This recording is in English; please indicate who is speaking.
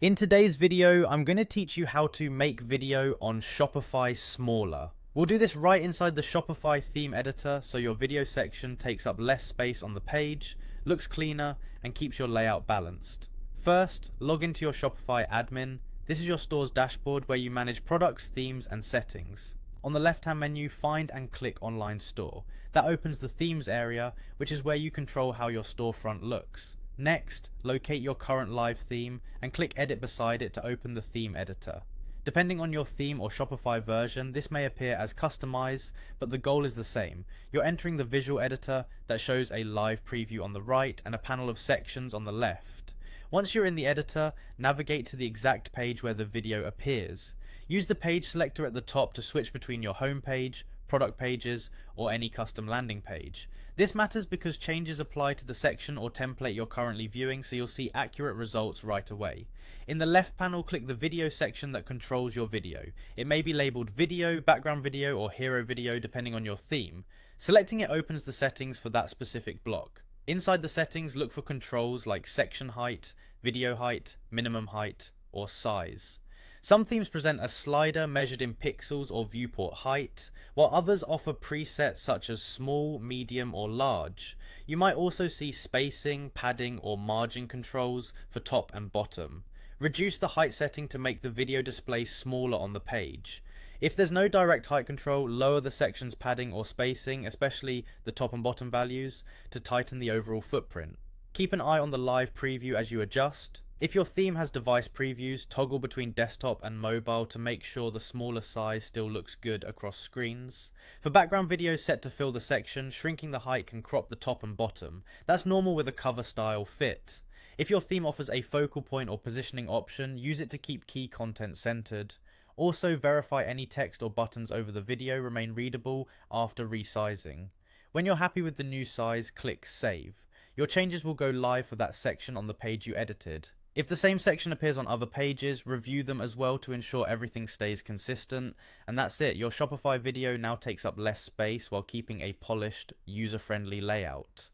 Speaker 1: In today's video, I'm going to teach you how to make video on Shopify smaller. We'll do this right inside the Shopify theme editor so your video section takes up less space on the page, looks cleaner, and keeps your layout balanced. First, log into your Shopify admin. This is your store's dashboard where you manage products, themes, and settings. On the left-hand menu, find and click Online Store. That opens the Themes area, which is where you control how your storefront looks. Next, locate your current live theme and click Edit beside it to open the theme editor. Depending on your theme or Shopify version, this may appear as Customize, but the goal is the same. You're entering the visual editor that shows a live preview on the right and a panel of sections on the left. Once you're in the editor, navigate to the exact page where the video appears. Use the page selector at the top to switch between your home page, product pages, or any custom landing page. This matters because changes apply to the section or template you're currently viewing, so you'll see accurate results right away. In the left panel, click the video section that controls your video. It may be labeled video, background video, or hero video depending on your theme. Selecting it opens the settings for that specific block. Inside the settings, look for controls like section height, video height, minimum height, or size. Some themes present a slider measured in pixels or viewport height, while others offer presets such as small, medium, or large. You might also see spacing, padding, or margin controls for top and bottom. Reduce the height setting to make the video display smaller on the page. If there's no direct height control, lower the section's padding or spacing, especially the top and bottom values, to tighten the overall footprint. Keep an eye on the live preview as you adjust. If your theme has device previews, toggle between desktop and mobile to make sure the smaller size still looks good across screens. For background videos set to fill the section, shrinking the height can crop the top and bottom. That's normal with a cover style fit. If your theme offers a focal point or positioning option, use it to keep key content centered. Also, verify any text or buttons over the video remain readable after resizing. When you're happy with the new size, click Save. Your changes will go live for that section on the page you edited. If the same section appears on other pages, review them as well to ensure everything stays consistent. And that's it, your Shopify video now takes up less space while keeping a polished, user-friendly layout.